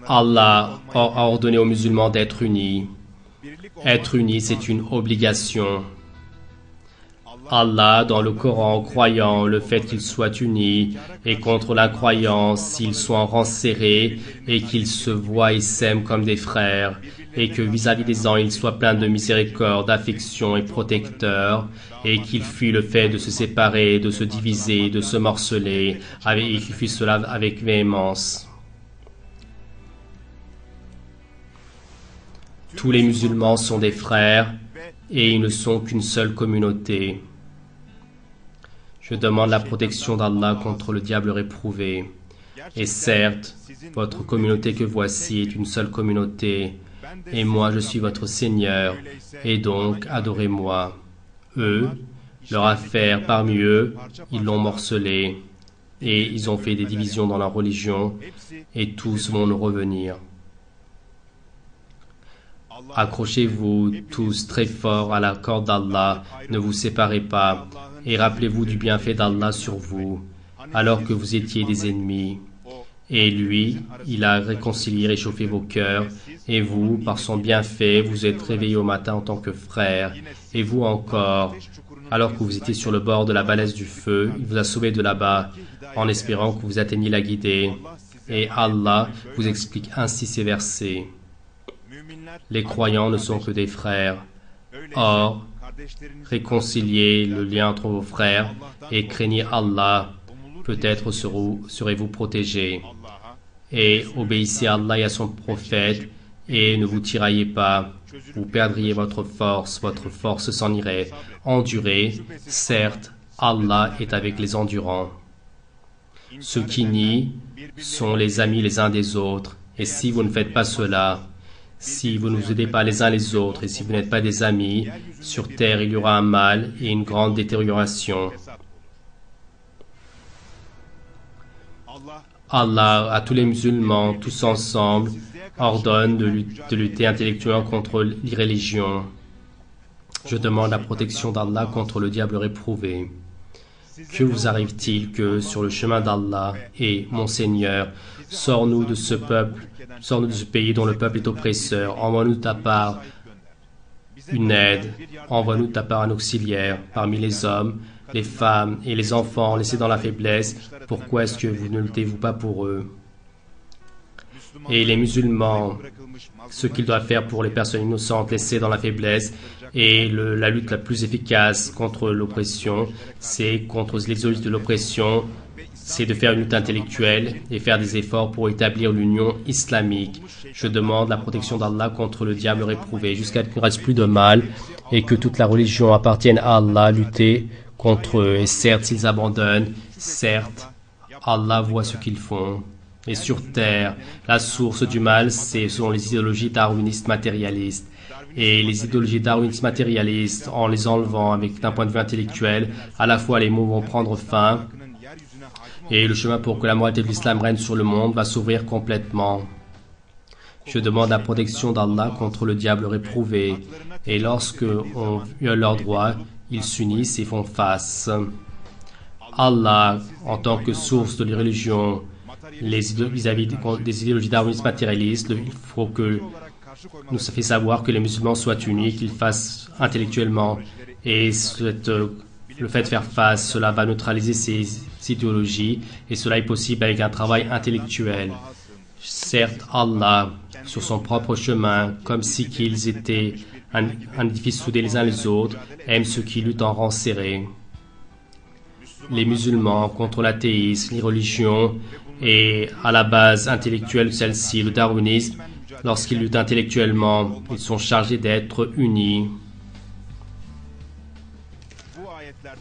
Allah a ordonné aux musulmans d'être unis. Être unis, c'est une obligation. Allah, dans le Coran, croyant le fait qu'ils soient unis, et contre l'incroyance, s'ils sont en rang serré, et qu'ils se voient et s'aiment comme des frères, et que vis-à-vis des ans, ils soient pleins de miséricorde, d'affection et protecteurs, et qu'ils fuient le fait de se séparer, de se diviser, de se morceler, et qu'ils fuient cela avec véhémence. Tous les musulmans sont des frères, et ils ne sont qu'une seule communauté. Je demande la protection d'Allah contre le diable réprouvé. Et certes, votre communauté que voici est une seule communauté, et moi je suis votre Seigneur, et donc adorez-moi. Eux, leur affaire parmi eux, ils l'ont morcelé, et ils ont fait des divisions dans leur religion, et tous vont nous revenir. Accrochez-vous tous très fort à la corde d'Allah, ne vous séparez pas, et rappelez-vous du bienfait d'Allah sur vous, alors que vous étiez des ennemis. Et lui, il a réconcilié, réchauffé vos cœurs, et vous, par son bienfait, vous êtes réveillés au matin en tant que frères. Et vous encore, alors que vous étiez sur le bord de la balèze du feu, il vous a sauvé de là-bas, en espérant que vous atteigniez la guidée. Et Allah vous explique ainsi ces versets. Les croyants ne sont que des frères. Or, réconciliez le lien entre vos frères et craignez Allah. Peut-être serez-vous protégés. Et obéissez à Allah et à son prophète et ne vous tiraillez pas. Vous perdriez votre force s'en irait. Endurez, certes, Allah est avec les endurants. Ceux qui nient sont les amis les uns des autres. Et si vous ne faites pas cela, si vous ne vous aidez pas les uns les autres et si vous n'êtes pas des amis, sur terre il y aura un mal et une grande détérioration. Allah, à tous les musulmans, tous ensemble, ordonne de lutter intellectuellement contre l'irréligion. Je demande la protection d'Allah contre le diable réprouvé. Que vous arrive-t-il que, sur le chemin d'Allah, et, mon Seigneur, sors-nous de ce peuple, sors-nous de ce pays dont le peuple est oppresseur, envoie-nous de ta part une aide, envoie-nous de ta part un auxiliaire parmi les hommes, les femmes et les enfants laissés dans la faiblesse. Pourquoi est-ce que vous ne luttez-vous pas pour eux? Et les musulmans, ce qu'ils doivent faire pour les personnes innocentes laissées dans la faiblesse, et la lutte la plus efficace contre l'oppression, c'est contre l'exode de l'oppression, c'est de faire une lutte intellectuelle et faire des efforts pour établir l'union islamique. Je demande la protection d'Allah contre le diable réprouvé, jusqu'à ce qu'il ne reste plus de mal et que toute la religion appartienne à Allah, lutter contre eux. Et certes, s'ils abandonnent, certes, Allah voit ce qu'ils font. Et sur terre, la source du mal, ce sont les idéologies darwinistes matérialistes. Et les idéologies darwinistes matérialistes, en les enlevant avec d'un point de vue intellectuel, à la fois les mots vont prendre fin, et le chemin pour que la moralité de l'islam règne sur le monde va s'ouvrir complètement. Je demande la protection d'Allah contre le diable réprouvé, et lorsque on viole leurs droits, ils s'unissent et font face. Allah, en tant que source de la religion, vis-à-vis des idéologies darwinistes matérialistes, il faut que nous fait savoir que les musulmans soient unis, qu'ils fassent intellectuellement, et le fait de faire face, cela va neutraliser ces idéologies, et cela est possible avec un travail intellectuel. Certes, Allah, sur son propre chemin, comme si qu'ils étaient un édifice soudé les uns les autres, aime ceux qui luttent en rang serré. Les musulmans contre l'athéisme, les religions, et à la base intellectuelle de celle-ci, le darwinisme, lorsqu'ils luttent intellectuellement, ils sont chargés d'être unis.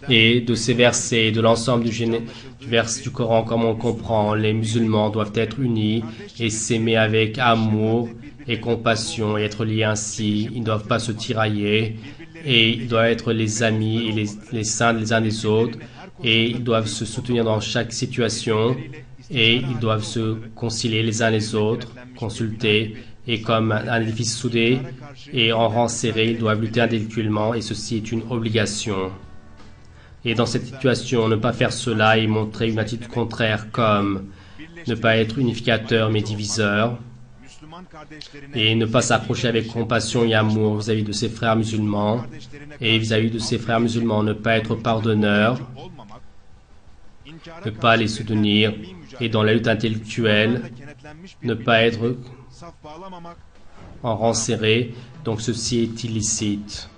Et de ces versets, de l'ensemble du Coran, comme on le comprend, les musulmans doivent être unis et s'aimer avec amour et compassion et être liés ainsi. Ils ne doivent pas se tirailler et ils doivent être les amis et les saints les uns des autres et ils doivent se soutenir dans chaque situation et ils doivent se concilier les uns les autres, consulter et comme un édifice soudé et en rang serré, ils doivent lutter intellectuellement et ceci est une obligation. Et dans cette situation, ne pas faire cela et montrer une attitude contraire comme ne pas être unificateur mais diviseur, et ne pas s'approcher avec compassion et amour vis-à-vis de ses frères musulmans, et vis-à-vis de ses frères musulmans, ne pas être pardonneur, ne pas les soutenir, et dans la lutte intellectuelle, ne pas être en rang serré, donc ceci est illicite.